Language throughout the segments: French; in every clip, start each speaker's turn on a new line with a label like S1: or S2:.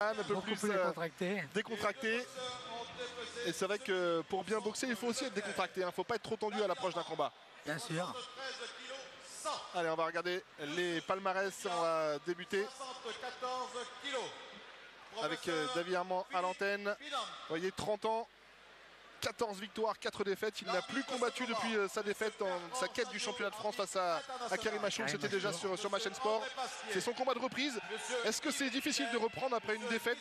S1: Un peu
S2: beaucoup
S1: plus décontracté. Et c'est vrai que pour bien boxer, il faut aussi être décontracté. Il ne faut pas être trop tendu à l'approche d'un combat.
S2: Bien sûr.
S1: Allez, on va regarder les palmarès. On va débuter avec David Armand à l'antenne. Vous voyez, 30 ans, 14 victoires, 4 défaites. Il n'a plus combattu depuis sa défaite dans sa quête du championnat de France face à Karim Achour. C'était déjà sur ma chaîne sport. C'est son combat de reprise. Est-ce que c'est difficile de reprendre après une défaite,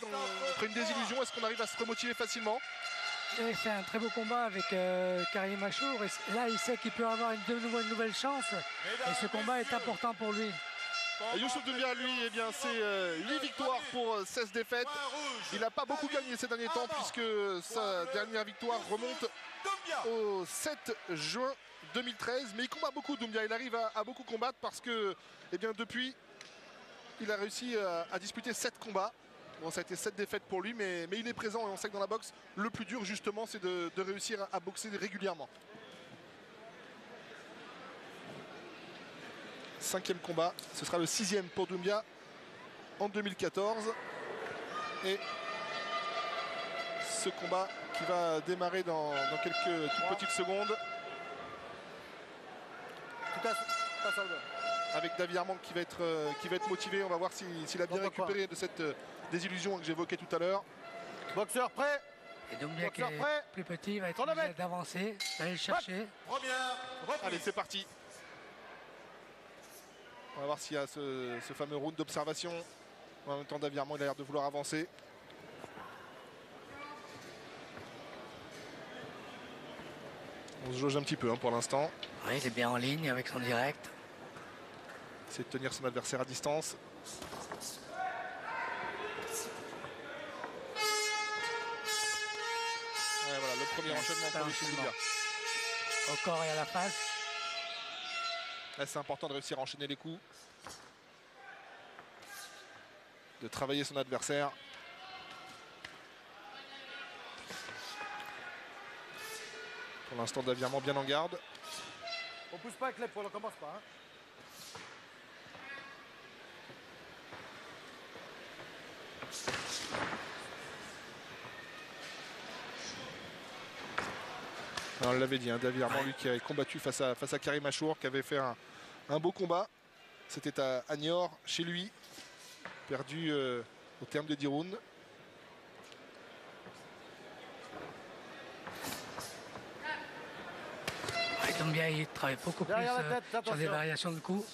S1: après une désillusion? Est-ce qu'on arrive à se remotiver facilement?
S2: Il a fait un très beau combat avec Karim Achour. Et là, il sait qu'il peut avoir une nouvelle chance. Et ce combat est important pour lui.
S1: Youssouf Doumbia, lui, eh bien, c'est 8 victoires pour 16 défaites. Il n'a pas beaucoup gagné ces derniers temps puisque sa dernière victoire remonte au 7 juin 2013. Mais il combat beaucoup, Doumbia. Il arrive à beaucoup combattre parce que, eh bien, depuis, il a réussi à disputer 7 combats. Bon, ça a été 7 défaites pour lui, mais il est présent et on sait que dans la boxe, le plus dur, justement, c'est de réussir à boxer régulièrement. 5e combat, ce sera le 6e pour Doumbia en 2014. Et ce combat qui va démarrer dans quelques toutes petites secondes. Avec David Armand qui va être motivé. On va voir s'il a bien récupéré de cette désillusion que j'évoquais tout à l'heure.
S3: Boxeur prêt.
S2: Et Doumbia qui est plus petit va être obligé d'avancer, d'aller le chercher.
S1: Allez, c'est parti. On va voir s'il y a ce fameux round d'observation. En même temps, David Armand, il a l'air de vouloir avancer. On se jauge un petit peu pour l'instant.
S2: Oui, il est bien en ligne avec son direct.
S1: C'est de tenir son adversaire à distance. Et voilà, le premier enchaînement pour Youssouf Doumbia.
S2: Au corps et à la face.
S1: Là, c'est important de réussir à enchaîner les coups. De travailler son adversaire. Pour l'instant, David Armand bien en garde.
S3: On pousse pas avec les poils, on commence pas. Hein.
S1: Alors, on l'avait dit, David Armand, lui qui avait combattu face à Karim Achour, qui avait fait un beau combat. C'était à Niort, chez lui, perdu au terme de 10 rounds.
S2: Doumbia, il travaille beaucoup plus sur des variations de coups.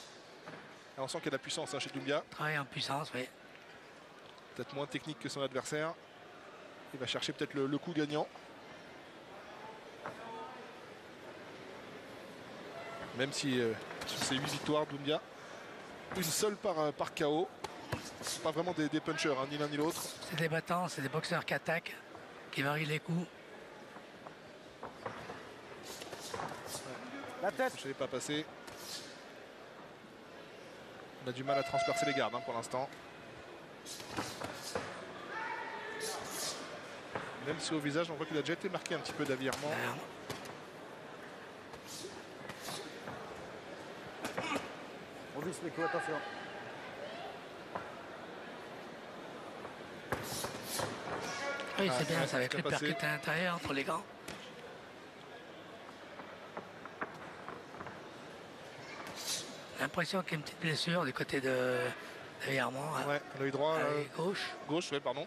S1: Et on sent qu'il y a de la puissance chez Doumbia.
S2: Travaille en puissance, oui.
S1: Peut-être moins technique que son adversaire. Il va chercher peut-être le coup gagnant. Même si sur ces 8 victoires, Doumbia, une seule par KO. Ce pas vraiment des punchers, ni l'un ni l'autre.
S2: C'est des battants, c'est des boxeurs qui attaquent, qui varient les coups.
S3: La tête.
S1: Je ne l'ai pas passé. On a du mal à transpercer les gardes pour l'instant. Même si au visage, on voit qu'il a déjà été marqué un petit peu, David Armand.
S3: On visse les coups, attention.
S2: Oui, c'est bien, ça va être le percute à l'intérieur entre les gants. L'impression qu'il y a une petite blessure du côté de David Armand.
S1: Ouais, l'œil droit.
S2: Gauche.
S1: Gauche, oui, pardon.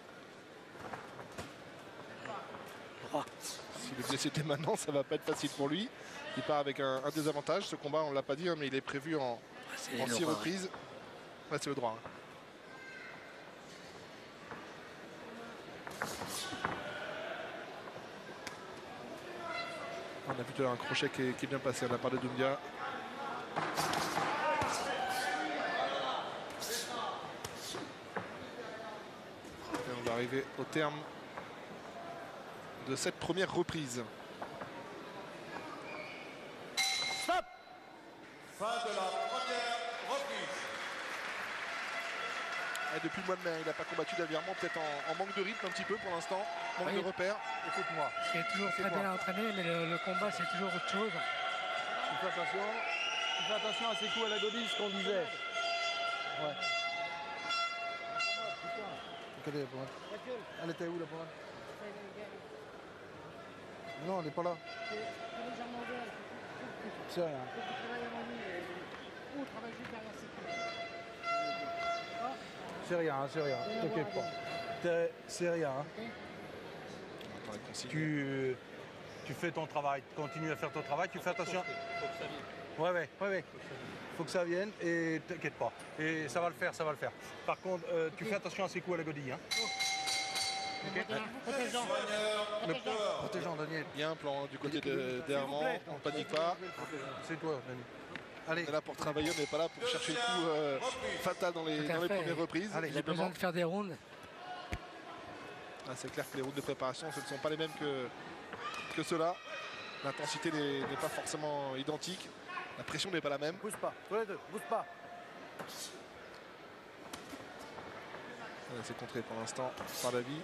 S2: Droit.
S1: Si le blessé était maintenant, ça va pas être facile pour lui. Il part avec un désavantage. Ce combat, on ne l'a pas dit, mais il est prévu en 6 reprises. Ouais, c'est le droit. On a vu tout à l'heure un crochet qui est bien passé de la part de Doumbia. Et on va arriver au terme de cette première reprise.
S3: Stop.
S4: Fin de la première reprise.
S1: Et depuis le mois de mai, il n'a pas combattu David Armand, peut-être en manque de rythme un petit peu pour l'instant, manque de repères.
S3: Écoute-moi.
S2: Il est toujours très bien entraîné, mais le combat c'est toujours autre chose.
S3: Tu fais attention à ces coups à la godille, ce qu'on disait. Ouais.
S5: côté, la pommade. Elle était où, la pommade? Non, elle n'est pas là. C'est rien. C'est rien, c'est rien. T'inquiète pas. C'est rien. Tu fais ton travail, continue à faire ton travail, tu fais attention. Ouais. Faut que ça vienne et t'inquiète pas. Et ça va le faire, ça va le faire. Par contre, tu fais attention à ces coups à la godille. Hein. Okay. Protégeant, Daniel.
S1: Il y a un plan du côté d'Herman, on ne panique pas.
S5: C'est toi, Daniel. Allez.
S1: On est là pour travailler, on n'est pas là pour chercher le coup fatal dans les premières reprises.
S2: Allez, il a besoin de faire des rounds.
S1: Ah, c'est clair que les rounds de préparation, ce ne sont pas les mêmes que ceux-là. L'intensité n'est pas forcément identique. La pression n'est pas la même.
S5: Bouge pas, tous les deux, bouge pas.
S1: C'est contré pour l'instant par Davy.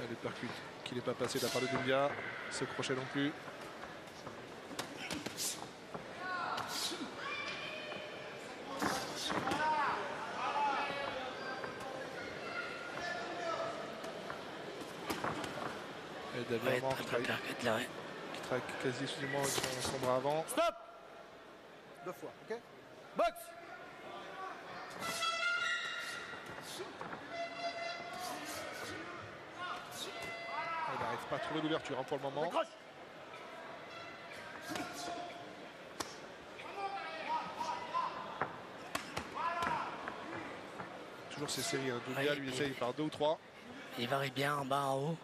S1: Les percute qui n'est pas passé de la part de Doumbia. Ce crochet non plus. Et Davy qui travaille quasi exclusivement avec son bras avant.
S5: Stop! 2 fois, ok? Box!
S1: Il n'arrive pas à trouver l'ouverture pour le moment. Toujours ces séries. Doumbia lui essaye par 2 ou 3.
S2: Il varie bien en bas, en haut.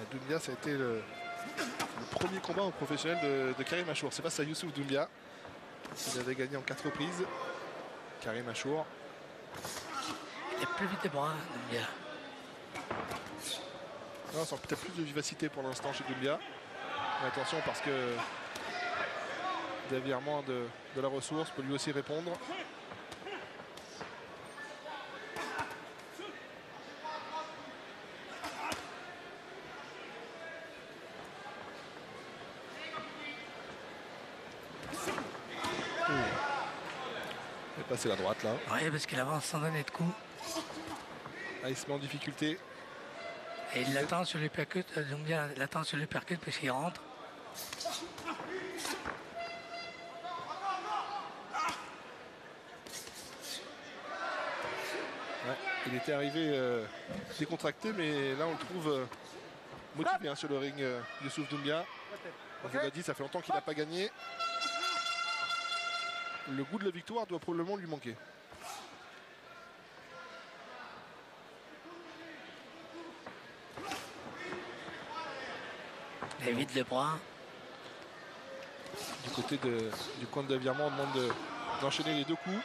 S1: Doumbia, ça a été le premier combat en professionnel de Karim Achour. C'est face à Youssouf Doumbia. Il avait gagné en 4 reprises. Karim Achour.
S2: Il est plus vite des bras, Doumbia.
S1: On sent peut-être plus de vivacité pour l'instant chez Doumbia. Mais attention parce que Davy Herman de la ressource peut lui aussi répondre. C'est la droite là.
S2: Oui, parce qu'il avance sans donner de coup.
S1: Ah, il se met en difficulté.
S2: Et il l'attend sur les percutes. Doumbia l'attend sur les percutes parce qu'il rentre.
S1: Ouais, il était arrivé décontracté, mais là on le trouve motivé sur le ring, Youssouf Doumbia. On vous l'a dit, ça fait longtemps qu'il n'a pas gagné. Le goût de la victoire doit probablement lui manquer.
S2: Il évite le bras.
S1: Du côté du coin de Davy Herman, on demande d'enchaîner les 2 coups.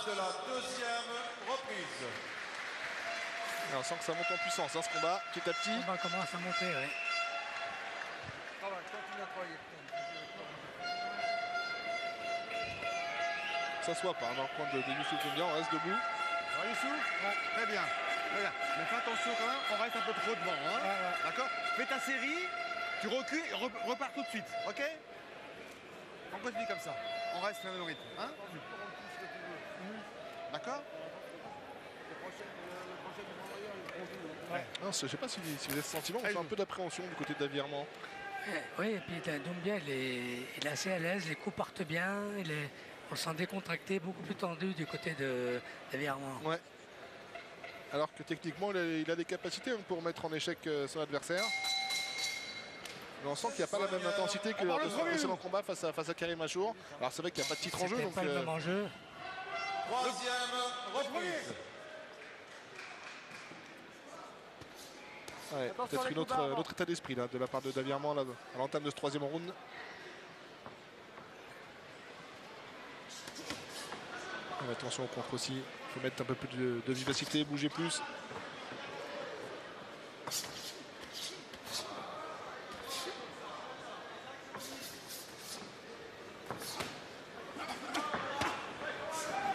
S4: De la 2e reprise.
S1: Et on sent que ça monte en puissance ce combat petit à petit.
S2: Le combat commence à monter, oui.
S5: Continue à travailler.
S1: Ça soit pas dans le coin de Youssouf Doumbia, on reste debout.
S6: Youssouf, très bien. Mais fais attention quand même, on reste un peu trop devant. Hein. D'accord? Fais ta série, tu recules et repars tout de suite. Ok? On continue comme ça. On reste le même rythme. Hein? D'accord?
S1: Non, je ne sais pas si vous avez ce sentiment, on sent un peu d'appréhension du côté de Davy Herman.
S2: Oui, et puis Doumbia, il est assez à l'aise, les coups partent bien, on le sent décontracté, beaucoup plus tendu du côté de Davy Herman.
S1: Ouais. Alors que techniquement, il a des capacités pour mettre en échec son adversaire. Mais on sent qu'il n'y a pas la même intensité que lors de son précédent combat face à Karim Achour. Alors c'est vrai qu'il n'y a pas de titre en jeu.
S2: C'est pas le même enjeu.
S4: 3e reprise.
S1: Ouais, peut-être une autre état d'esprit de la part de Davy Herman à l'entame de ce 3e round. Attention au contre aussi Il faut mettre un peu plus de vivacité, bouger plus.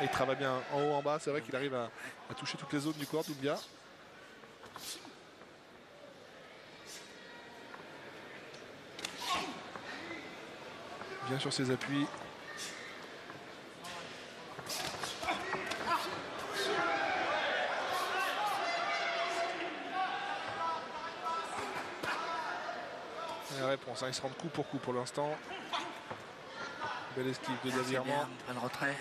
S1: Et il travaille bien en haut, en bas. C'est vrai qu'il arrive à toucher toutes les zones du corps, Doumbia. Bien sur ses appuis. Et la réponse, hein, il se rend coup pour coup pour l'instant. Belle esquive de Davirement.
S2: Un retrait.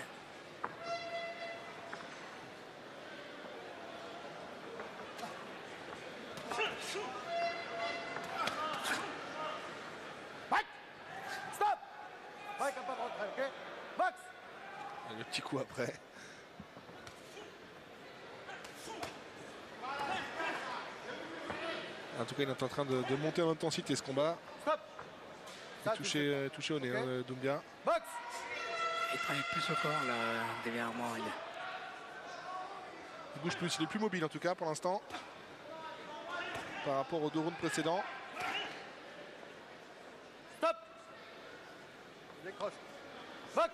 S1: Le petit coup après. En tout cas, il est en train de monter en intensité ce combat. Touché au nez, hein, Doumbia.
S2: Il travaille plus au corps, là, Davirement.
S1: Il bouge plus, il est plus mobile en tout cas pour l'instant. Par rapport aux 2 rounds précédents.
S6: Stop. Décroche. Box.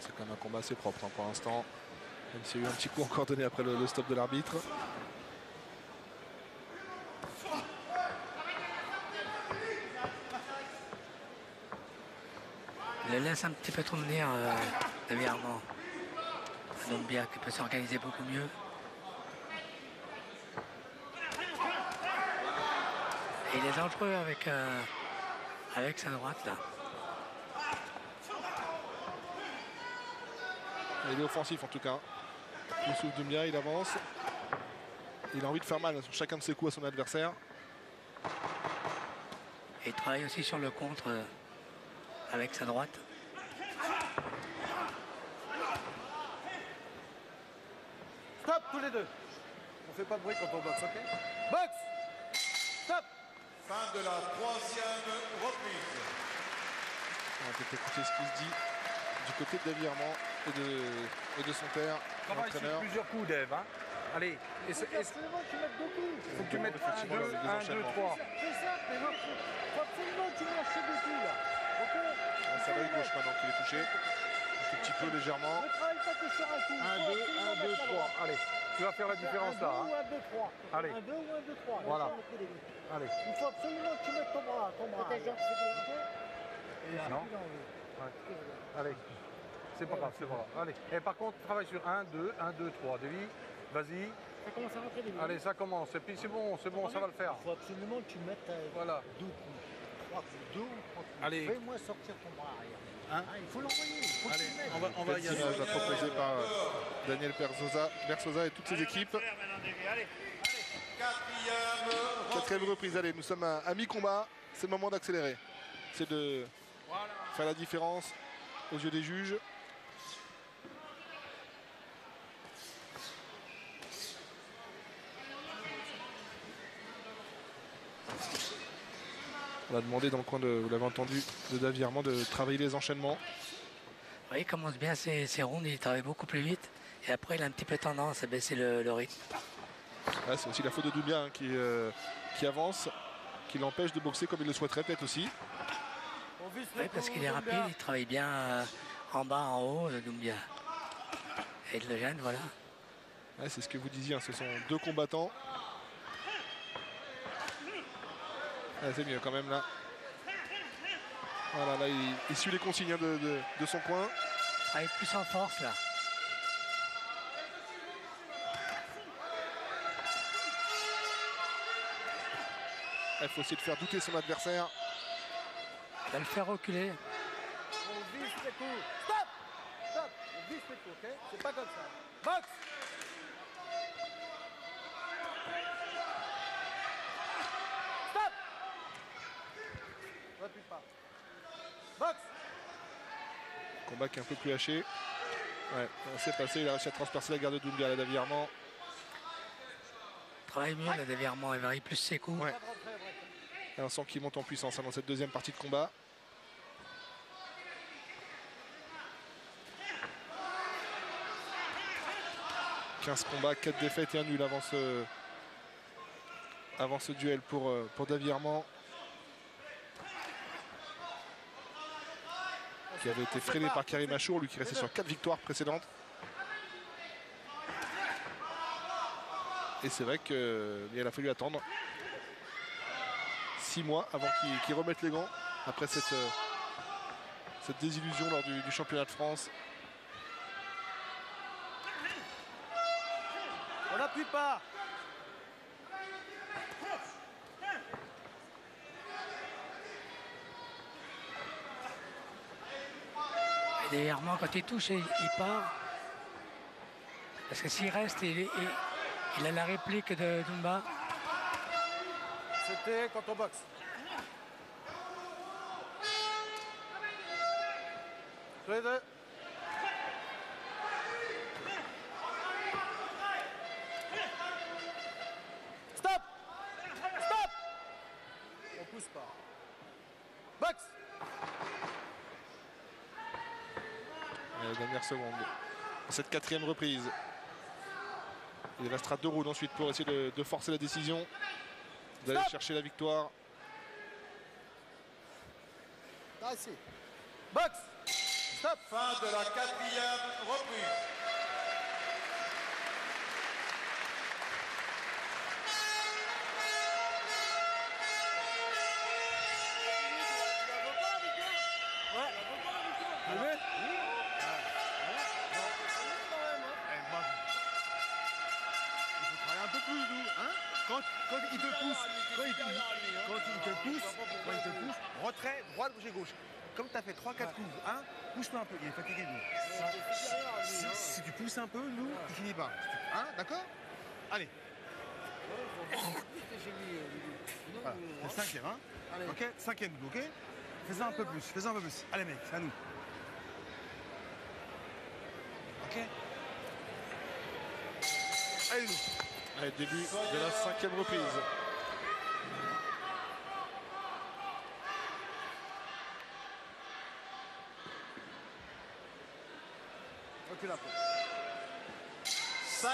S1: C'est quand même un combat assez propre hein, pour l'instant. Même s'il y a eu un petit coup encore donné après le stop de l'arbitre.
S2: Il le laisse un petit peu tourner Davirement. Doumbia qui peut s'organiser beaucoup mieux. Et il est dangereux avec sa droite là.
S1: Il est offensif en tout cas. Il souffle Doumbia, il avance. Il a envie de faire mal sur chacun de ses coups à son adversaire.
S2: Et il travaille aussi sur le contre avec sa droite.
S6: Stop tous les deux. On fait pas de bruit quand on boxe, ok? Box. Stop.
S4: Fin de la 3e reprise.
S1: On va peut-être écouter ce qui se dit du côté de Davirement et de son père,
S5: Travaille sur
S1: l'entraîneur.
S5: plusieurs coups, Dave. Hein. Allez, il faut que tu mettes 1, 2, 1, 2, 3.
S3: C'est ça, mais il faut absolument que tu marches ces deux coups là. Ok?
S1: C'est l'œil gauche maintenant qui est touché. Un tout petit peu légèrement.
S3: Ne travaille pas que sur un coup.
S5: 1, 2, 3. Allez, tu vas faire la différence là.
S3: Un 2
S5: Hein.
S3: ou un 2, 3.
S5: Allez.
S3: Un 2 ou un 2, 3.
S5: Voilà. Allez.
S3: Il faut absolument que tu mettes ton bras.
S5: Non. Ouais. Allez. C'est pas grave, c'est pas grave. Allez. Et par contre, travaille sur 1, 2, 1, 2, 3. Devis, vas-y.
S3: Ça commence à rentrer des billes.
S5: Allez, ça commence. Et puis c'est bon, ça va le faire.
S3: Il faut absolument que tu mettes
S5: Voilà.
S3: 2 coups. 3 coups, 2 ou 3 coups.
S5: Allez.
S3: Fais-moi sortir ton bras arrière.
S5: Hein?
S3: Il faut l'envoyer. Il faut
S5: Allez,
S3: que tu le mettes.
S5: on va y
S1: Belle
S5: aller.
S1: image proposée par Daniel Berzosa et toutes ses équipes. 4e reprise, allez, nous sommes à mi-combat. C'est le moment d'accélérer. C'est de faire la différence aux yeux des juges. On a demandé dans le coin de, vous l'avez entendu, de Davirement de travailler les enchaînements.
S2: Oui, il commence bien ses rounds, il travaille beaucoup plus vite. Et après, il a un petit peu tendance à baisser le rythme.
S1: Ouais, c'est aussi la faute de Doumbia hein, qui avance, qui l'empêche de boxer comme il le souhaiterait peut-être aussi.
S2: Oui, parce qu'il est rapide, il travaille bien en bas, en haut, Doumbia. Et il le gêne, voilà.
S1: Ouais, c'est ce que vous disiez, hein, ce sont 2 combattants. Ouais, c'est mieux quand même là. Voilà, là il suit les consignes hein, de son coin.
S2: Il travaille plus en force là.
S1: Il faut essayer de faire douter son adversaire.
S2: Il va le faire reculer.
S6: On vise les coups. Stop. Stop. On vise les coups, ok? C'est pas comme ça. Box.
S1: Combat qui est un peu plus haché. Ouais, c'est passé, il a réussi à transpercer la garde de Doumbia, la Davirement.
S2: Travaille mieux, la Davirement, il varie plus ses coups.
S1: Ouais. Un sang qui monte en puissance dans cette deuxième partie de combat. « 15 combats, 4 défaites et un nul avant ce duel pour Davirement. Qui avait été freiné par Karim Achour, lui qui restait sur 4 victoires précédentes. Et c'est vrai qu'il a fallu attendre 6 mois avant qu'il remette les gants après cette désillusion lors du championnat de France.
S6: On n'appuie pas.
S2: Et derrière, quand il touche, il part. Parce que s'il reste, il a la réplique de Dumba.
S6: C'était quand on boxe. Tous les deux. Stop. Stop. On pousse pas. Boxe.
S1: La dernière seconde. Cette 4e reprise. Il restera 2 rounds ensuite pour essayer de forcer la décision. D'aller chercher la victoire.
S6: Boxe. Stop.
S4: Fin de la 4e reprise.
S6: Quand il te pousse, retrait, droite, gauche. Comme tu as fait 3-4 coups, pousse-toi un peu, il est fatigué nous. Si tu pousses un peu, nous, tu finis pas. D'accord? Allez. Voilà. C'est 5e, ok? 5e, ok? Fais-en un peu plus, Allez mec, c'est à nous. Ok? Allez nous.
S1: Allez, début de la 5e reprise.
S6: Recule un peu.
S4: 5e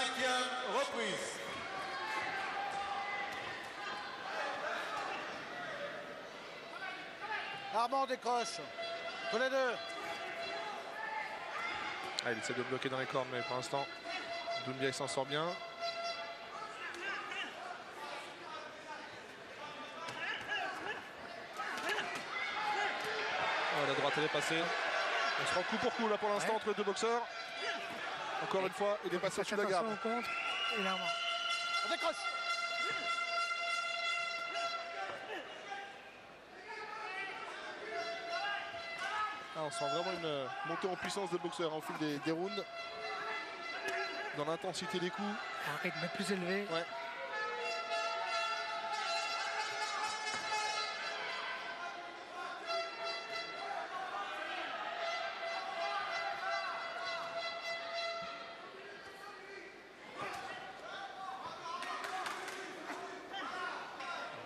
S4: reprise.
S6: Armand décroche. Tous les deux.
S1: Il essaie de bloquer dans les cornes, mais pour l'instant, Doumbia s'en sort bien. La droite elle est passée. On se rend coup pour coup là pour l'instant entre les deux boxeurs. Encore une fois, il est passé sur la garde.
S6: On décroche.
S1: On sent vraiment une montée en puissance des boxeurs au fil des rounds. Dans l'intensité des coups.
S2: Un rythme plus élevé.
S1: Ouais.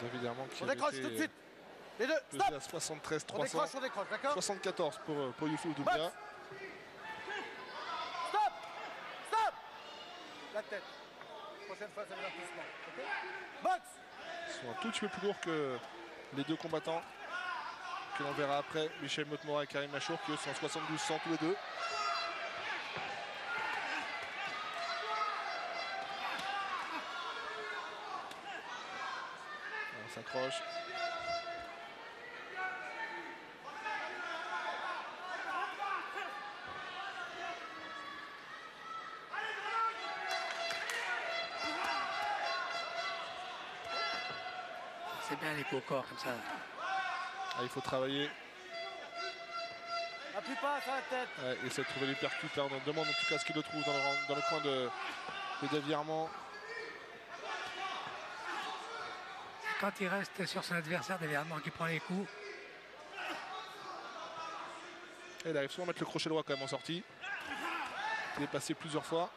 S1: Évidemment qui
S6: on décroche tout de suite. Les deux, stop.
S1: 73
S6: 300. On décroche, on décroche, d'accord.
S1: 74 pour Youssouf Doumbia.
S6: Stop. Stop. La tête. Prochaine fois, c'est l'avertissement. Ok. Boxe.
S1: Ils sont un tout petit peu plus lourds que les deux combattants que l'on verra après, Michel Motemora et Karim Achour, qui eux sont 72-100 tous les deux. On s'accroche.
S2: C'est bien les coups au corps comme ça.
S1: Il faut travailler.
S6: Appuie pas sur la tête.
S1: Essayer de trouver les percutes. Là, on demande en tout cas ce qu'il le trouve dans le coin de David Armand.
S2: Quand il reste sur son adversaire, David Armand qui prend les coups.
S1: Et il arrive souvent à mettre le crochet droit quand même en sortie. Il est passé plusieurs fois.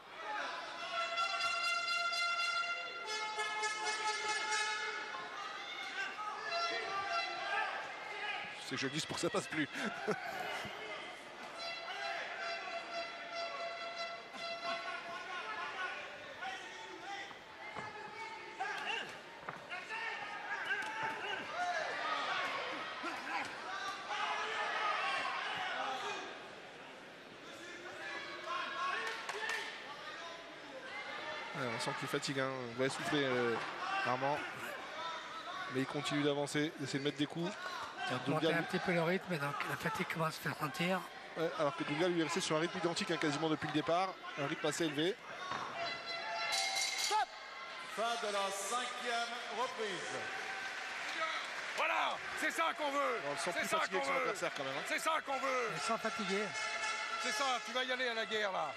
S1: C'est que je le dis pour que ça passe plus. On sent qu'il fatigue, hein. On va essouffler Armand. Mais il continue d'avancer, d'essayer de mettre des coups.
S2: Monter un petit peu le rythme, donc la fatigue commence à se faire sentir.
S1: Ouais, alors que Dougal lui est resté sur un rythme identique hein, quasiment depuis le départ. Un rythme assez élevé.
S4: Fin de la 5e reprise.
S5: Voilà, c'est ça qu'on veut.
S1: On le sent plus fatigué que son adversaire quand même. Hein.
S5: C'est ça qu'on veut.
S2: Il sent fatigué.
S5: C'est ça, tu vas y aller à la guerre là.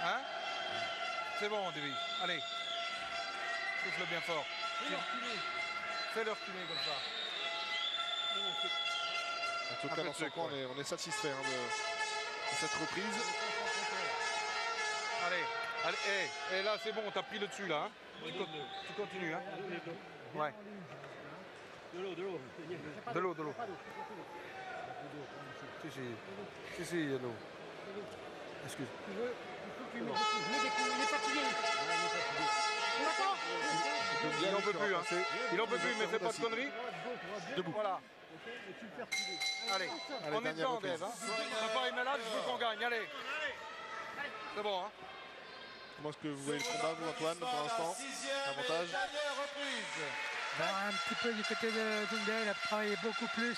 S5: Hein? C'est bon, David. Allez. Souffle bien fort. Fais-le reculer comme ça.
S1: En tout cas, dans son coin, on est satisfait hein, de cette reprise.
S5: Allez, allez, et là c'est bon, t'as pris le dessus là. Hein? Tu continues, hein? Ouais. De l'eau. Si, il y a de l'eau. Excuse.
S2: Il est fatigué.
S5: Il en peut plus, hein. Il en peut plus, mais fais pas de conneries.
S1: Debout.
S5: Voilà. Allez, on est dedans, Dave. Hein. Papa est malade, je veux qu'on gagne. Allez. C'est bon, hein.
S1: Comment est-ce que vous voyez le combat, vous, Antoine, pour l'instant? Avantage?
S2: Un petit peu du côté de Doumbia, il a travaillé beaucoup plus.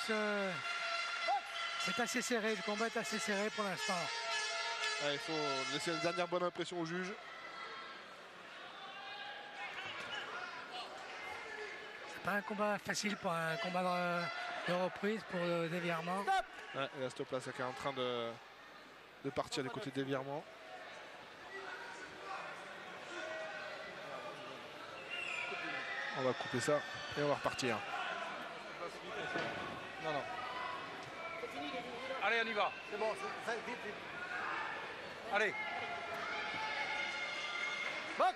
S2: C'est assez serré, le combat est assez serré pour l'instant.
S1: Ouais, il faut laisser une dernière bonne impression au juge.
S2: C'est pas un combat facile pour un combat de reprise pour le dévirement.
S1: Ouais, et la stop là, c'est qui est en train de partir du côté des virements. On va couper ça et on va repartir.
S5: Non. Allez, on y va. C'est bon, vite. Allez. Box.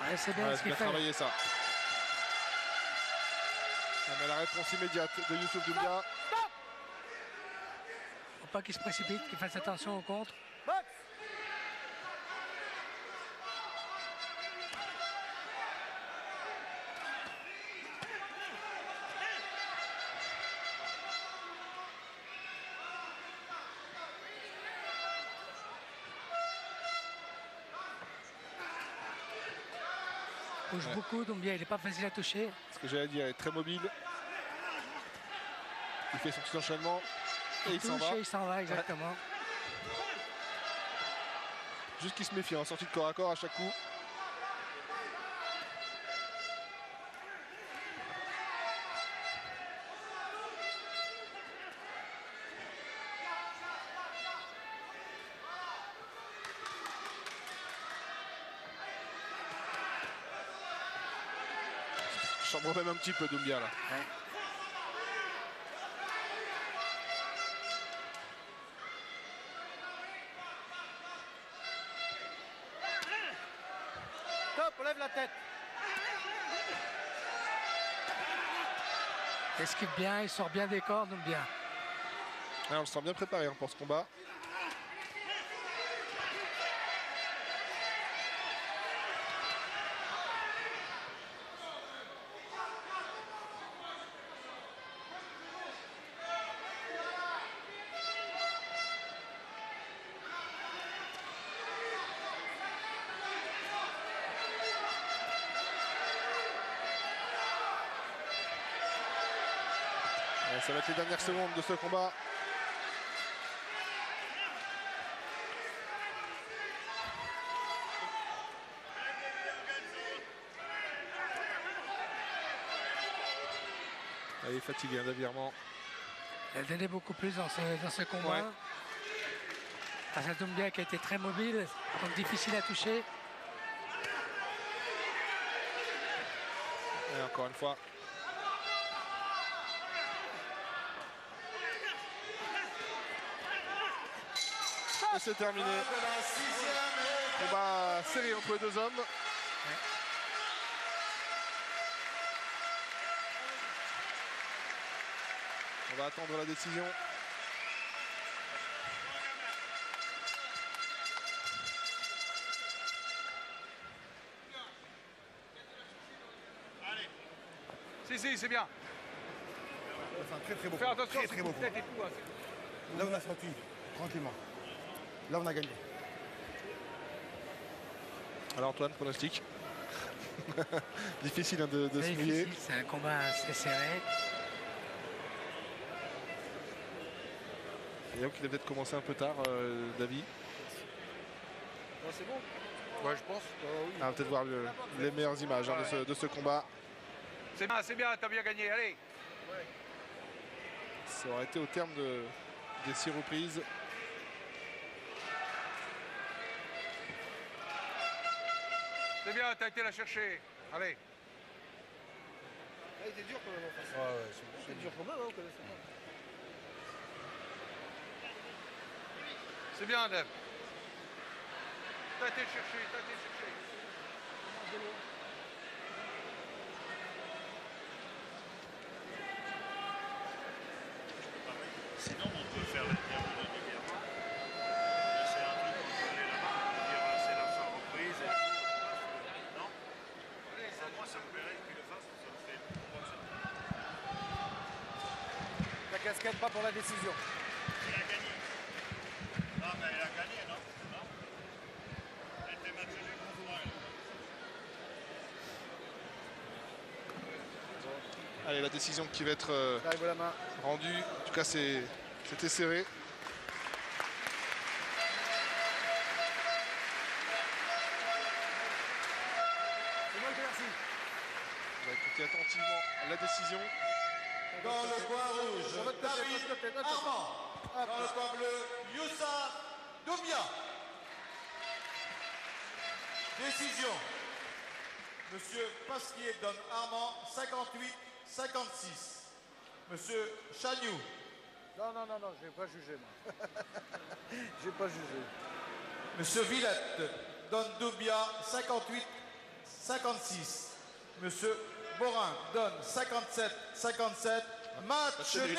S2: Ouais, c'est bien ce qu'il fait.
S1: Travailler ça. Mais la réponse immédiate de Youssouf Doumbia.
S2: Faut pas qu'il se précipite, qu'il fasse attention au contre. Il bouge beaucoup, Doumbia, il n'est pas facile à toucher.
S1: Ce que j'allais dire, il est très mobile. Il fait son petit enchaînement et il s'en va.
S2: Et il s'en va, exactement. Ouais.
S1: Juste qu'il se méfie, en sortie de corps à corps à chaque coup. Chambre même un petit peu Doumbia là.
S2: Ouais.
S6: Stop, on lève la tête.
S2: Il esquive bien, il sort bien des cordes, Doumbia.
S1: Ouais, on le sent bien préparé hein, pour ce combat. Ça va être les dernières secondes de ce combat. Il est fatigué, un virement.
S2: Il a donné beaucoup plus dans ce combat. Ouais. Face à Doumbia qui a été très mobile, donc difficile à toucher.
S1: Et encore une fois. Et c'est terminé. Combat serré entre les deux hommes. On va attendre la décision.
S5: Si, c'est bien.
S6: C'est un très très beau
S5: Fais
S6: combat.
S5: attention,
S6: Très beau
S5: tête
S6: combat.
S5: et tout. Hein.
S6: Là on a sorti, tranquillement. Là on a gagné.
S1: Alors Antoine, pronostic. Difficile hein, de se mouiller.
S2: C'est un combat assez serré.
S1: Et donc il a peut-être commencé un peu tard, David.
S3: C'est bon.
S5: Ouais, je pense.
S1: On va peut-être voir les meilleures images hein, de ce combat.
S5: C'est bien, t'as bien gagné, allez.
S1: Ça aurait été au terme des 6 reprises.
S5: C'est bien, t'as été la chercher. Allez.
S3: Il était dur quand même en face.
S5: Ouais,
S3: C'est dur quand même, hein, on connaît ça.
S5: c'est bien, Deb. T'as été le chercher, t'as été le chercher.
S7: Sinon, on peut faire l'interview de Duverman. C'est un truc qu'on peut aller là-bas, on peut dire c'est la fin reprise et tout. Non? Moi, ça me plairait qu'il le fasse, ça me fait une bonne surprise.
S3: La casquette pas pour la décision.
S7: Il a gagné. Non, mais il a gagné, non? Non? Il était match nul contre moi.
S1: Allez, la décision qui va être
S3: J'arrive à la main.
S1: rendue. En tout cas, c'était serré.
S3: C'est moi qui merci.
S1: On va écouter attentivement la décision.
S4: Dans le coin rouge, David Armand. Dans le coin bleu, Youssa Doumbia. Décision. Monsieur Pasquier donne Armand 58-56. Monsieur Chagnou.
S3: Non, je vais pas juger moi. Je vais pas juger.
S4: Monsieur Villette donne Doumbia 58-56. Monsieur Morin donne 57-57. Match nul.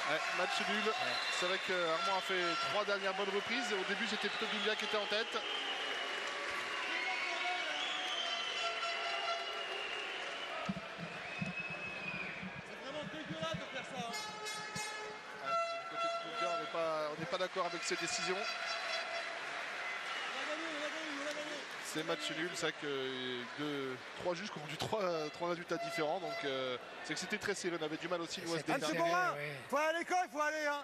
S1: Ouais, match nul. C'est vrai qu'Armand a fait 3 dernières bonnes reprises. Au début, c'était plutôt Doumbia qui était en tête.
S6: C'est vraiment dégueulasse de faire ça.
S1: Du côté de Doumbia, on n'est pas d'accord avec cette décision.
S6: On a gagné.
S1: C'est match nul. C'est vrai que 3 juges qui ont rendu 3 résultats différents. Donc, c'est que c'était très serré. On avait du mal aussi, nous, à se
S2: C'était
S1: déterminer.
S2: serré,
S6: Morin,
S2: ouais.
S6: faut aller à l'école, faut aller hein.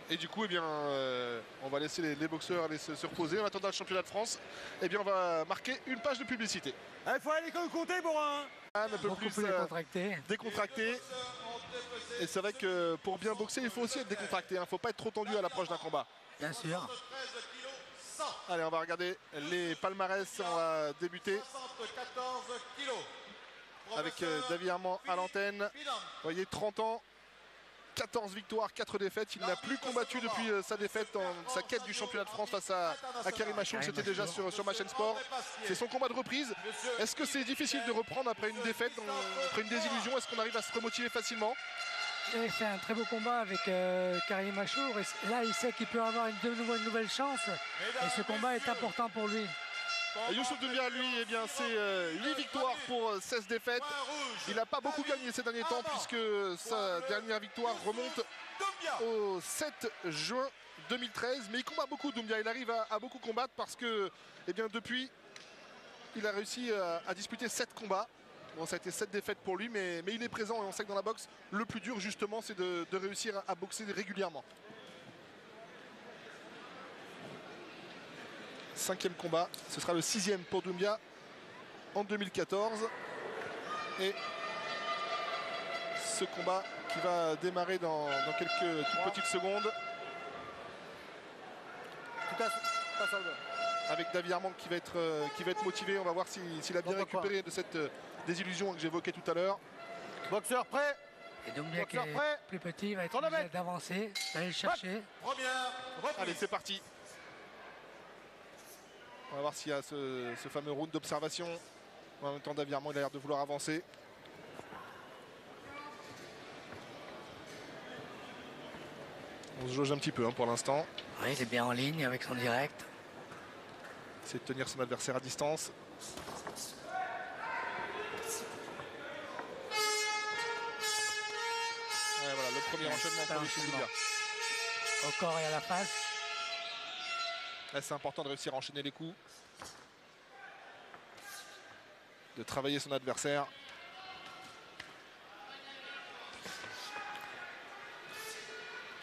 S1: Et du coup, eh bien, on va laisser les boxeurs aller se reposer. En attendant le championnat de France, eh bien, on va marquer une page de publicité.
S6: Il faut aller à l'école compter, Morin.
S1: Un peu
S2: Beaucoup
S1: plus
S2: plus décontracté.
S1: décontracté. Et c'est vrai que pour bien boxer, il faut aussi être décontracté. Il ne faut pas être trop tendu à l'approche d'un combat.
S2: Bien sûr.
S4: 13 kilos 100.
S1: Allez, on va regarder les palmarès. On va débuter
S4: 74 kilos.
S1: avec David Armand à l'antenne. Vous voyez, 30 ans, 14 victoires, 4 défaites. Il n'a plus combattu depuis sa défaite dans sa quête du championnat de France face à Karim Achour. C'était déjà sur ma chaîne sport. C'est son combat de reprise. Est-ce que c'est difficile de reprendre après une défaite, après une désillusion? Est-ce qu'on arrive à se remotiver facilement?
S2: Il a fait un très beau combat avec Karim Achour. Et là, il sait qu'il peut avoir une nouvelle chance. Et ce combat est important pour lui.
S1: Et Youssouf Doumbia, lui, eh bien, c'est 8 victoires pour 16 défaites. Il n'a pas beaucoup gagné ces derniers temps puisque sa dernière victoire remonte au 7 juin 2013. Mais il combat beaucoup, Doumbia. Il arrive à beaucoup combattre parce que, eh bien, depuis, il a réussi à disputer 7 combats. Bon, ça a été 7 défaites pour lui, mais il est présent et on sait que dans la boxe, le plus dur, justement, c'est de réussir à boxer régulièrement. 5e combat, ce sera le 6e pour Doumbia en 2014. Et ce combat qui va démarrer dans quelques toutes petites secondes. Avec David Armand qui va être motivé. On va voir s'il a bien récupéré de cette désillusion que j'évoquais tout à l'heure.
S6: Boxeur prêt.
S2: Et Doumbia qui est plus petit va être obligé d'avancer, d'aller le chercher.
S1: Allez, c'est parti. On va voir s'il y a ce fameux round d'observation. En même temps, David Armand il a l'air de vouloir avancer. On se jauge un petit peu pour l'instant.
S2: Oui, il est bien en ligne avec son direct.
S1: C'est de tenir son adversaire à distance. Ouais, voilà, le premier enchaînement pour Lucien Doumbia.
S2: Au corps et à la face.
S1: Là, c'est important de réussir à enchaîner les coups. De travailler son adversaire.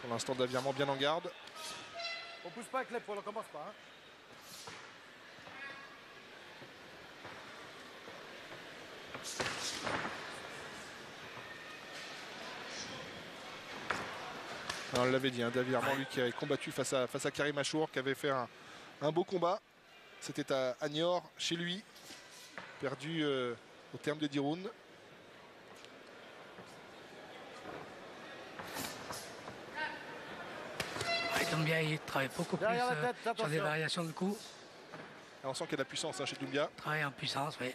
S1: Pour l'instant, David Armand bien en garde.
S3: On pousse pas avec l'épaule, on commence pas. Hein.
S1: Alors, on l'avait dit, David Armand, lui qui avait combattu face à Karim Achour, qui avait fait un beau combat. C'était à Niort, chez lui, perdu au terme de 10 rounds.
S2: Doumbia, il travaille beaucoup plus sur des variations de coups.
S1: On sent qu'il y a de la puissance chez Doumbia.
S2: Travaille en puissance, oui.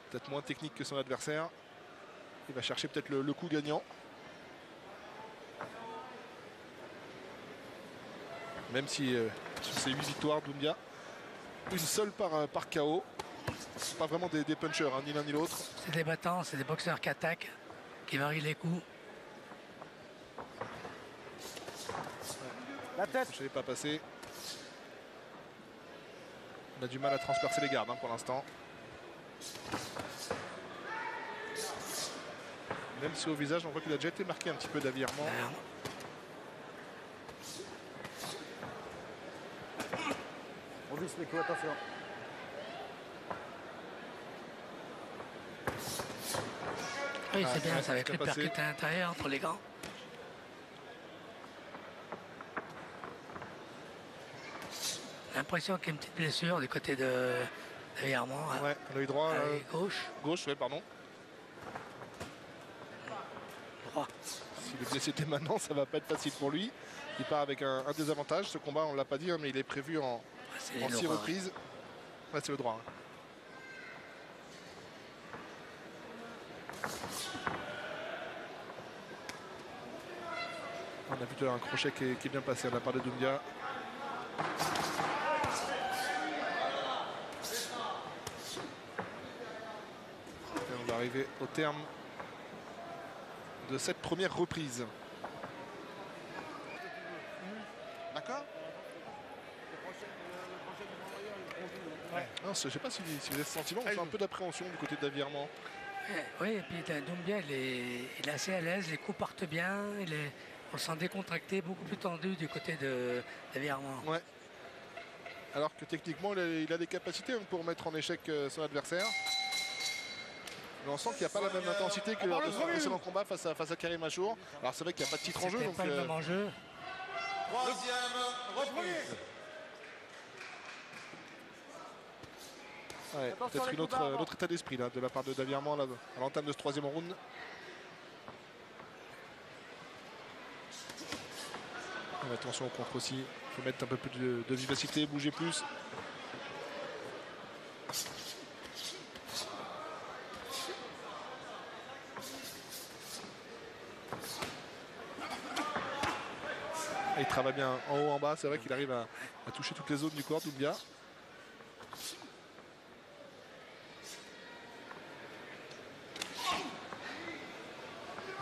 S1: Peut-être moins technique que son adversaire. Il va chercher peut-être le coup gagnant. Même si sur ses 8 victoires, Doumbia, une seule par KO. C'est pas vraiment des punchers, ni l'un ni l'autre.
S2: C'est des battants, c'est des boxeurs qui attaquent, qui varient les coups.
S3: La tête.
S1: Je ne l'ai pas passé. On a du mal à transpercer les gardes pour l'instant. Même si au visage, on voit qu'il a déjà été marqué un petit peu d'avirement.
S3: On vise les coups, attention.
S2: Oui, c'est bien, ça va être les percutes à l'intérieur entre les gants. L'impression qu'il y a une petite blessure du côté de David Armand.
S1: Ouais, l'œil droit.
S2: Gauche.
S1: Gauche, oui, pardon.
S2: Droit.
S1: S'il est blessé dès maintenant, ça va pas être facile pour lui. Il part avec un désavantage. Ce combat, on ne l'a pas dit, mais il est prévu en 6 reprises. Ouais, c'est le droit. On a vu un crochet qui est bien passé de la part de Doumbia. On va arriver au terme de cette première reprise.
S6: D'accord.
S1: Je ne sais pas si vous avez ce sentiment, on fait un peu d'appréhension du côté de David Armand.
S2: Oui, et puis Doumbia, il est assez à l'aise, les coups partent bien, on le sent décontracté, beaucoup plus tendu du côté de David Armand.
S1: Ouais. Alors que techniquement, il a des capacités pour mettre en échec son adversaire. Mais on sent qu'il n'y a pas la même intensité que lors de son précédent combat face à Karim Achour. Alors c'est vrai qu'il n'y a pas de titre en jeu.
S2: C'était pas le même enjeu.
S4: Troisième reprise.
S1: Ouais, peut-être une autre état d'esprit de la part de David Armand à l'entame de ce troisième round. Attention au contre aussi. Il faut mettre un peu plus de vivacité, bouger plus. Et il travaille bien en haut, en bas. C'est vrai qu'il arrive à toucher toutes les zones du corps, Doumbia.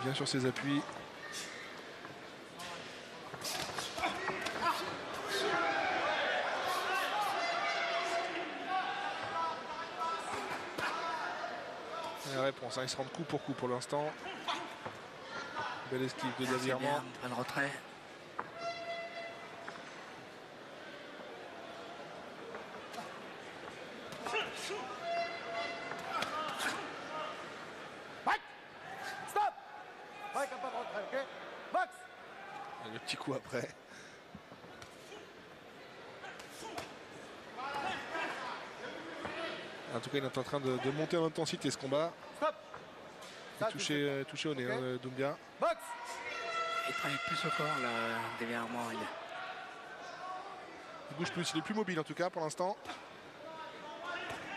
S1: Bien sur ses appuis. Et la réponse, il se rend coup pour l'instant. Belle esquive de David Armand.
S2: Un retrait.
S1: petit coup après. En tout cas, il est en train de monter en intensité ce combat.
S3: Stop.
S1: Touché au nez,
S3: Okay.
S1: Doumbia.
S3: Box.
S2: Il travaille plus au corps, là, David Armand.
S1: Il bouge plus, il est plus mobile en tout cas pour l'instant.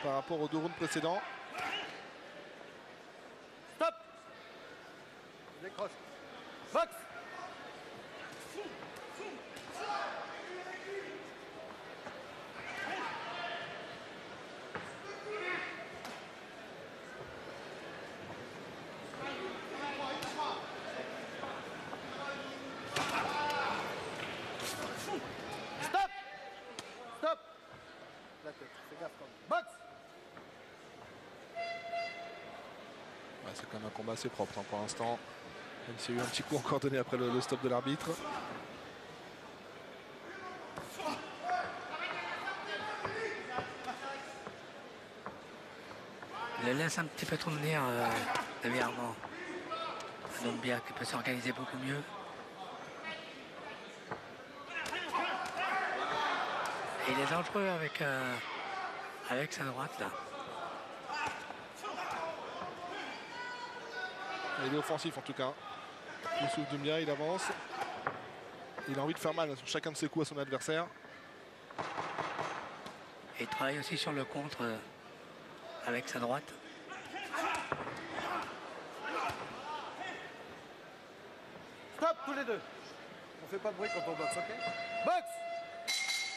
S1: Par rapport aux 2 rounds précédents.
S3: Stop. Décroche. Box. Stop. Stop. La tête, fais gaffe quand même. Box.
S1: Ouais, c'est quand même un combat assez propre pour l'instant. Même s'il y a eu un petit coup encore donné après le stop de l'arbitre.
S2: Il le laisse un petit peu trop venir, David Armand. Doumbia qui peut s'organiser beaucoup mieux. Et il est dangereux avec sa droite là.
S1: Il est offensif en tout cas. Youssouf Doumbia, il avance. Il a envie de faire mal sur chacun de ses coups à son adversaire.
S2: Et il travaille aussi sur le contre avec sa droite.
S3: Stop tous les deux. On fait pas de bruit quand on boxe, ok? Box.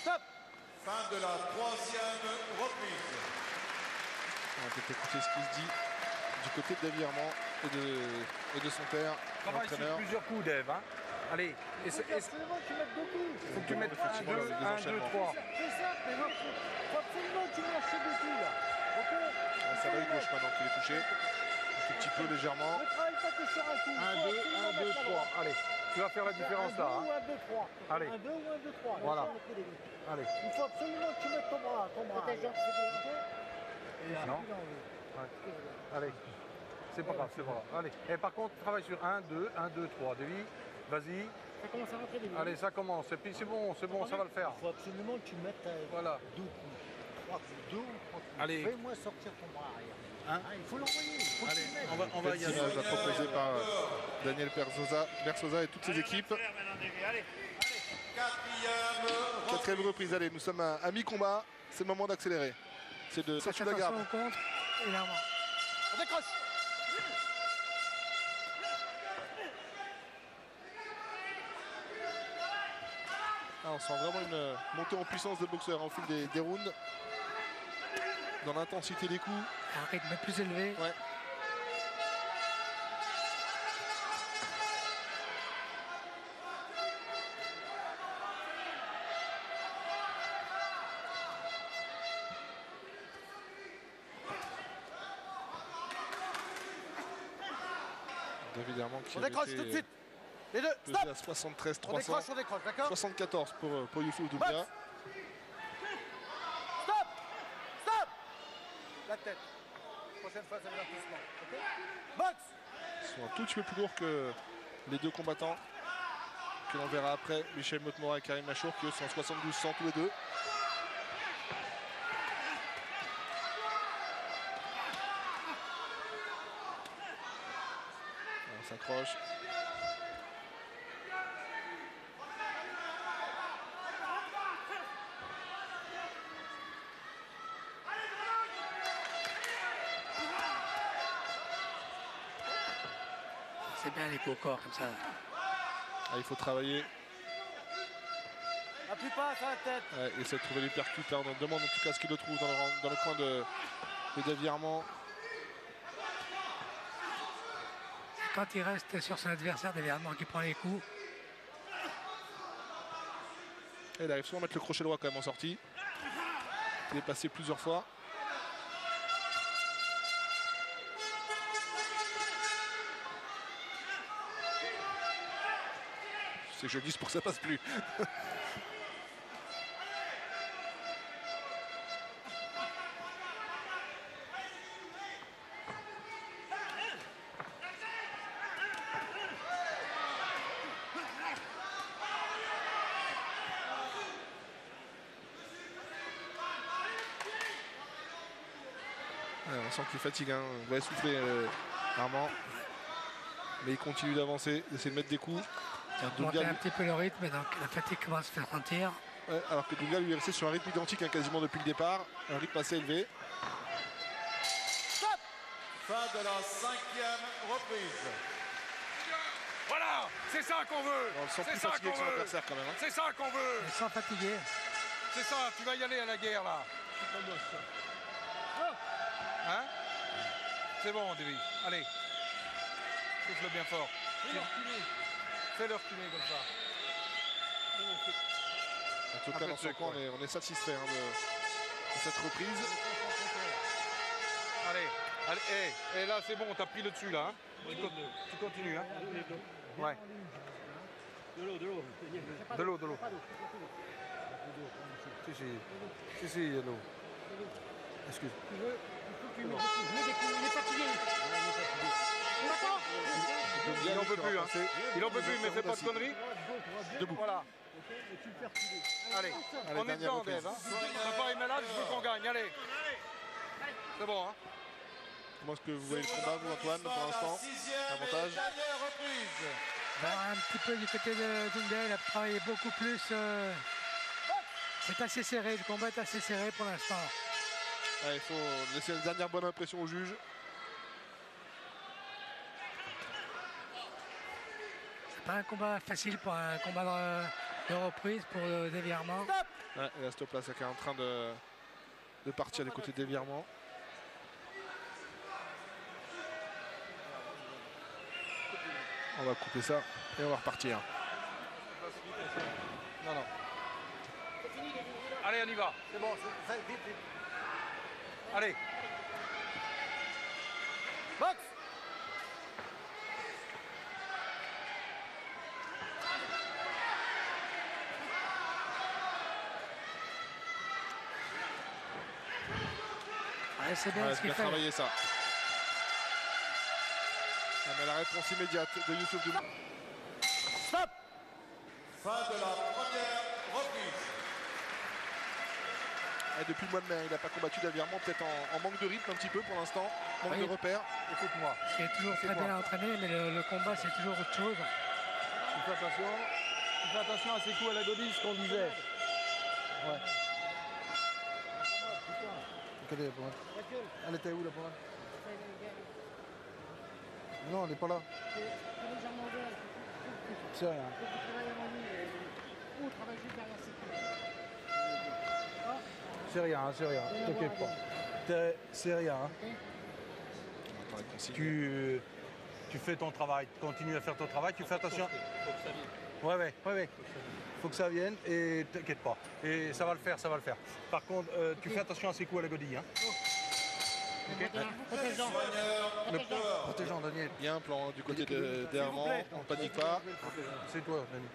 S3: Stop.
S4: Fin de la 3e reprise.
S1: On va peut-être écouter ce qui se dit du côté de David Armand et de son père,
S5: Travaille sur
S1: l'entraîneur.
S5: plusieurs coups, Dave. Hein. Allez,
S3: Il faut absolument que tu mettes deux coups.
S5: il faut que tu mettes
S1: Effectivement,
S5: 1, 2,
S1: avec des
S5: 1, 2,
S1: enchaînements.
S5: 3.
S3: C'est ça, mais non, faut absolument que tu marches ces deux coups là. Ok?
S1: C'est l'œil gauche maintenant qu'il est touché. Un tout petit peu légèrement.
S3: Ne travaille pas que sur un coup.
S5: 1, 2, 1, 2, 3. Allez, tu vas faire la différence là.
S3: Un 2 ou
S5: Hein.
S3: un 2, 3.
S5: Allez.
S3: Un 2 ou un 2, 3.
S5: Voilà. Allez.
S3: Il faut absolument que tu mettes ton bras.
S5: Non. Allez. C'est pas grave, c'est pas grave. Allez. Et par contre, travaille sur 1, 2, 1, 2, 3. David, vas-y.
S3: Ça commence à rentrer des billes.
S5: Allez, ça commence. Et puis c'est bon, ça va le faire.
S3: Il faut absolument que tu mettes
S5: Voilà.
S3: 2 coups. 3 coups, 2 ou 3 coups.
S5: Allez.
S3: Fais-moi sortir ton bras arrière.
S5: Hein?
S3: Il faut l'envoyer. Il faut que
S5: Allez,
S3: tu le mettes.
S5: on va y
S1: Petit
S5: aller.
S1: image proposé par Daniel Bersosa et toutes ses équipes.
S7: Allez.
S1: 4e reprise, allez, nous sommes à mi-combat. C'est le moment d'accélérer. C'est de
S2: Faites
S1: Sacha Lagarde.
S2: attention au contre et l'armand.
S3: On décroche.
S1: Ah, on sent vraiment une montée en puissance des boxeurs au fil des rounds. Dans l'intensité des coups.
S2: Un rythme plus élevé.
S1: Ouais. David Armand qui
S3: On
S1: avait
S3: décroche
S1: été
S3: tout de suite. Les deux.
S1: pesé
S3: Stop.
S1: à 73
S3: On décroche,
S1: 300.
S3: d'accord?
S1: 74 pour Youssouf Doumbia.
S3: Box. Stop. Stop. La tête. Prochaine fois, c'est l'avertissement. Ok? Box.
S1: Ils sont un tout petit peu plus lourds que les deux combattants que l'on verra après, Michel Motmora et Karim Machour, qui eux sont 72-100 tous les deux. On s'accroche.
S2: C'est bien les coups au corps comme ça.
S1: Ah, il faut travailler.
S3: Appuie pas sur la tête.
S1: Ouais, essaie de trouver les percutes. Là, on demande en tout cas ce qu'il le trouve dans le coin de David Armand.
S2: Quand il reste sur son adversaire, David Armand qui prend les coups.
S1: Et il arrive souvent à mettre le crochet droit quand même en sortie. Il est passé plusieurs fois. C'est jeudi, c'est pour que ça passe plus. On sent qu'il fatigue, hein. On va essouffler Armand. Mais il continue d'avancer, d'essayer de mettre des coups.
S2: Monter un petit peu le rythme, donc la fatigue commence à se faire sentir.
S1: Ouais, alors que Dunga lui est resté sur un rythme identique hein, quasiment depuis le départ. Un rythme assez élevé.
S4: Stop. Fin de la 5e reprise.
S5: Voilà, c'est ça qu'on veut.
S1: On le sent
S5: C'est
S1: plus
S5: ça
S1: fatigué
S5: qu'on
S1: que son
S5: veut.
S1: adversaire quand même. Hein.
S5: C'est ça qu'on veut.
S2: Ils sont fatigués.
S5: C'est ça, tu vas y aller à la guerre là. Hein? C'est bon, Davy. Allez. Souffle bien fort. Fais-le reculer comme ça.
S1: En tout cas, dans son coin, on est satisfait hein, de cette reprise.
S5: Allez, allez, et là c'est bon, t'as pris le dessus là. Hein. Tu continues. Hein. Ouais. De l'eau. Si, de l'eau. Excuse.
S3: Il est fatigué.
S5: Il n'en peut plus, hein. Il n'en peut plus, mais fais pas de conneries.
S1: Debout.
S5: Voilà. Allez, on est dedans, Dave. Hein. Papa est malade, je veux qu'on gagne. Allez. C'est bon, hein.
S1: Comment est-ce que vous voyez le combat, vous, Antoine, pour l'instant? Avantage?
S2: Un petit peu du côté de Dunga, il a travaillé beaucoup plus. C'est assez serré, le combat est assez serré pour l'instant.
S1: Ouais, il faut laisser une dernière bonne impression au juge.
S2: C'est pas un combat facile pour un combat de reprise pour Davy Armand.
S1: Ouais, et la stop là, c'est qui est en train de partir du côté des virements. On va couper ça et on va repartir.
S5: Non. Allez, on y va.
S3: C'est bon, vite.
S5: Allez.
S3: Box.
S2: Ouais, c'est bien
S1: Ouais,
S2: ce
S1: c'est
S2: qu'il
S1: bien
S2: fait.
S1: travaillé ça. Ah, mais la réponse immédiate de Youssouf Dunga.
S3: Stop.
S4: Fin de la première reprise.
S1: Et depuis le mois de mai, il n'a pas combattu d'avirement, peut-être en manque de rythme un petit peu pour l'instant, manque
S2: Oui.
S1: de repères.
S5: Écoute-moi.
S2: Il est toujours très bien entraîné, mais le combat c'est toujours autre chose.
S5: Tu fais attention à ces coups à la godille, ce qu'on disait. Ouais. Elle était où la pointe? Non, elle n'est pas là. C'est rien. C'est rien, t'inquiète pas. C'est rien.
S1: Attends, les consignes.
S5: Tu fais ton travail, continue à faire ton travail, tu fais attention. Ouais. Faut que ça vienne et t'inquiète pas. Et ça va le faire. Par contre, tu fais attention à ces coups à la godille. Hein. Okay. Protégeant, Daniel.
S1: Il y a un plan du côté d'Herman, on ne panique pas.
S5: C'est toi, Daniel.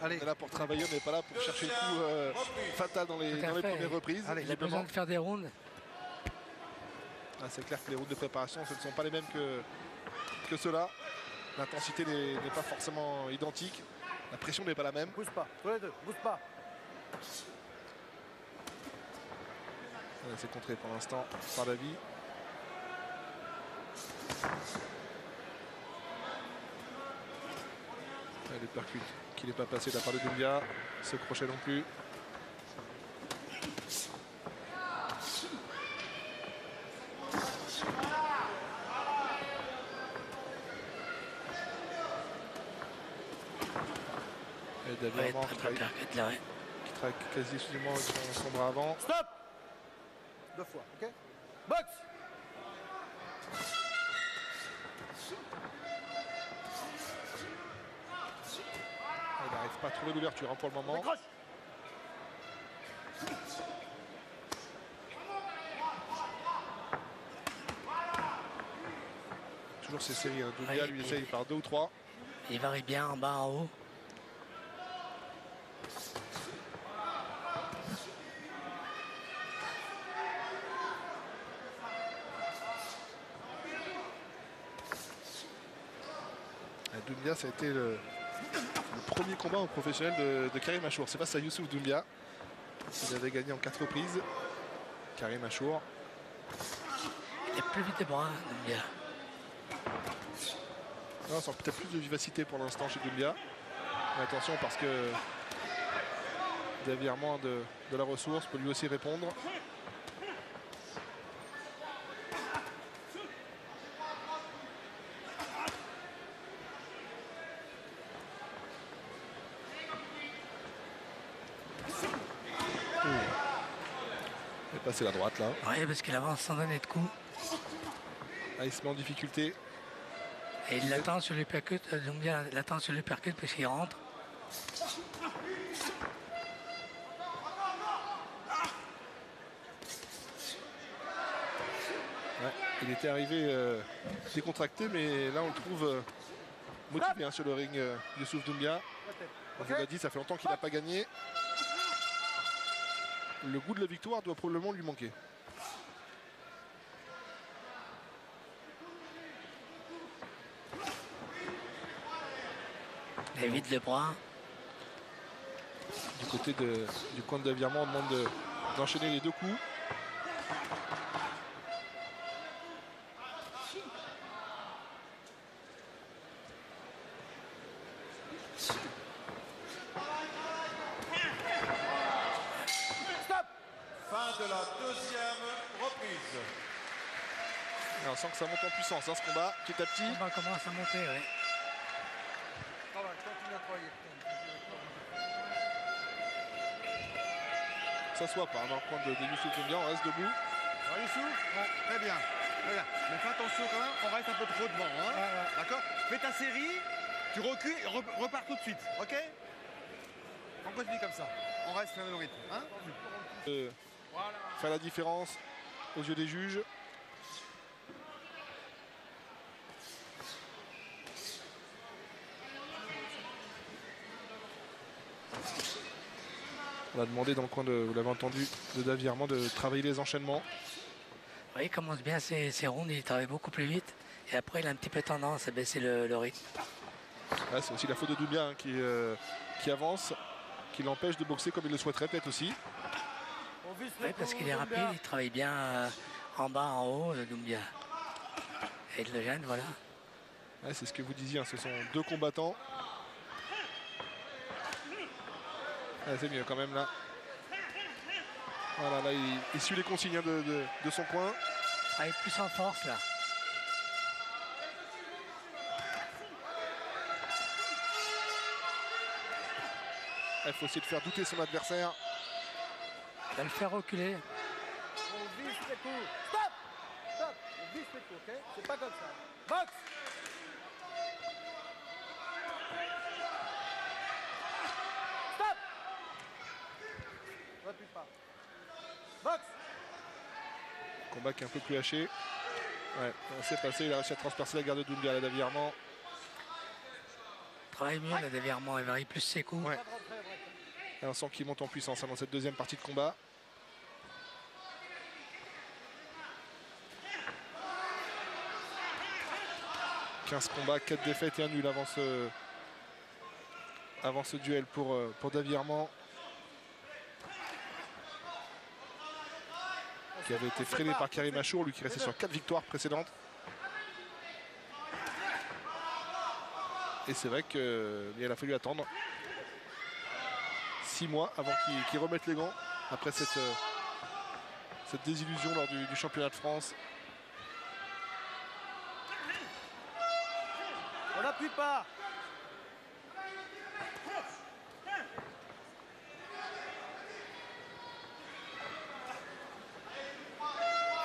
S5: Allez.
S1: On est là pour travailler, on n'est pas là pour chercher le coup fatal dans les premières reprises.
S5: Allez,
S2: Il a besoin de faire des rounds.
S1: Ah, c'est clair que les routes de préparation, ce ne sont pas les mêmes que ceux-là. L'intensité n'est pas forcément identique. La pression n'est pas la même.
S3: Bouge pas, tous les deux, bouge pas.
S1: C'est contré pour l'instant par Davy. Les percutes qui n'est pas passé de la part de Dunga. Ce crochet non plus. Et Davy Armand qui travaille quasi exclusivement avec son bras avant.
S3: Stop. 2 fois, ok. Box.
S1: Il n'arrive pas à trouver l'ouverture hein, pour le moment.
S3: Décroche.
S1: Toujours ces séries. Hein. Dunga lui essaye par 2 ou 3.
S2: Il varie bien en bas, en haut.
S1: Doumbia, ça a été le premier combat en professionnel de Karim Achour. C'est face à Youssouf Doumbia. Il avait gagné en 4 reprises. Karim Achour.
S2: Et plus vite des bras, Doumbia.
S1: On sent peut-être plus de vivacité pour l'instant chez Doumbia. Mais attention parce que David Armand de la ressource peut lui aussi répondre. Il est passé la droite là.
S2: Oui, parce qu'il avance sans donner de coup.
S1: Ah, il se met en difficulté.
S2: Et il l'attend sur l'uppercut. Doumbia l'attend sur l'uppercut puisqu'il rentre.
S1: Ouais, il était arrivé décontracté, mais là on le trouve motivé hein, sur le ring, Youssouf Doumbia. On vous l'a dit, ça fait longtemps qu'il n'a pas gagné. Le goût de la victoire doit probablement lui manquer.
S2: Il évite le bras.
S1: Du côté du coin de Davirement, on demande d'enchaîner les deux coups.
S4: Fin de la deuxième reprise.
S1: Et on sent que ça monte en puissance, hein, ce combat, petit à petit.
S2: Le combat commence à monter, oui.
S1: Ça s'assoit pas dans le coin de Youssouf Doumbia, on reste debout.
S6: Ouais, Youssouf. Très bien. Très bien. Mais fais attention quand même, on reste un peu trop devant. Hein. D'accord. Fais ta série, tu recules et repars tout de suite. Ok. On continue comme ça. On reste sur le même rythme. Hein.
S1: Faire la différence aux yeux des juges. On a demandé dans le coin de, vous l'avez entendu, de David Armand de travailler les enchaînements.
S2: Oui, il commence bien ses rounds, il travaille beaucoup plus vite. Et après, il a un petit peu tendance à baisser le rythme.
S1: Ouais, c'est aussi la faute de Doumbia hein, qui avance, qui l'empêche de boxer comme il le souhaiterait peut-être aussi.
S2: Oui, parce qu'il est rapide, il travaille bien en bas, en haut, Doumbia. Et il le gêne, voilà.
S1: Ouais, c'est ce que vous disiez, hein, ce sont deux combattants. Ouais, c'est mieux quand même là. Voilà, là il suit les consignes hein, de son coin.
S2: Il travaille plus en force là.
S1: Il faut essayer de faire douter son adversaire.
S2: Il va le faire reculer.
S3: On vise les coups. Stop. Stop. On vise les coups, ok? C'est pas comme ça. Box. Stop. Repue pas. Box.
S1: Combat qui est un peu plus haché. Ouais, c'est passé, il a réussi à transpercer la garde de Doumbia à David Armand.
S2: Travaille mieux, là, David Armand, il varie plus ses coups.
S1: Ouais. Et on sent qu'il monte en puissance hein, dans cette deuxième partie de combat. « 15 combats, 4 défaites et un nul avant ce duel pour David Armand. Qui avait été freiné par Karim Achour, lui qui restait sur 4 victoires précédentes. Et c'est vrai qu'il a fallu attendre 6 mois avant qu'il remette les gants après cette désillusion lors du championnat de France.
S3: On n'appuie pas.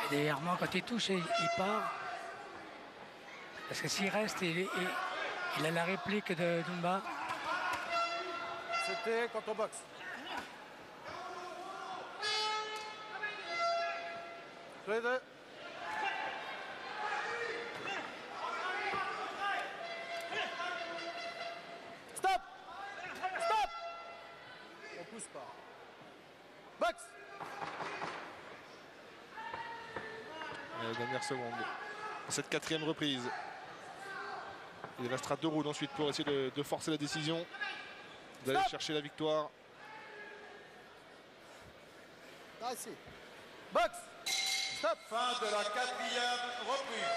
S2: Et David Armand, quand il touche, il part. Parce que s'il reste, il a la réplique de Doumbia.
S3: C'était quand on boxe. Tous les deux. Stop. Stop. On pousse pas. Boxe.
S1: La dernière seconde. Cette quatrième reprise. Il restera 2 rounds ensuite pour essayer de forcer la décision. D'aller chercher la victoire.
S3: Ah, ici. Boxe. Stop.
S4: Fin de la 4e reprise.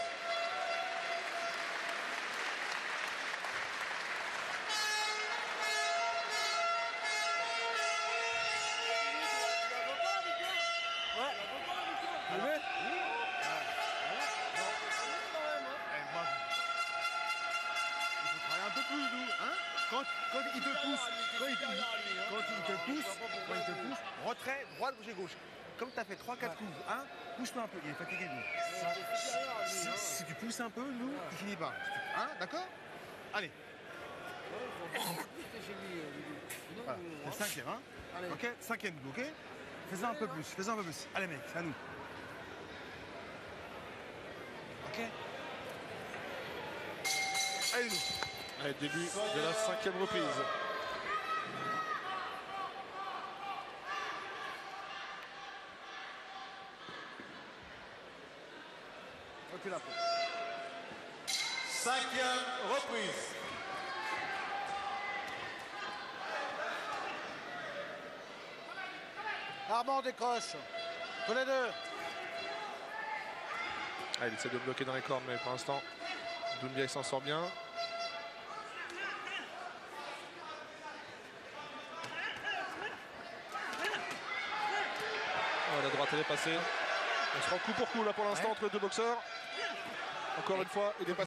S6: Quand il te pousse, retrait, droite, gauche. Comme tu as fait 3-4 coups, pousse-le un peu, il est fatigué, nous. Si tu pousses un peu, nous, tu finis pas. D'accord? Allez. Voilà, c'est le 5e, Ok, 5e, ok? Fais-en un peu plus, Allez, mec, c'est à nous. Ok? Allez, nous.
S1: Allez, début de la 5e reprise.
S3: Recule un peu.
S4: 5e reprise.
S3: Armand décroche. Tous les deux.
S1: Il essaie de bloquer dans les cordes, mais pour l'instant, Doumbia il s'en sort bien. La droite elle est passée. On se prend coup pour coup là pour l'instant entre les deux boxeurs. Encore une fois, il est passé.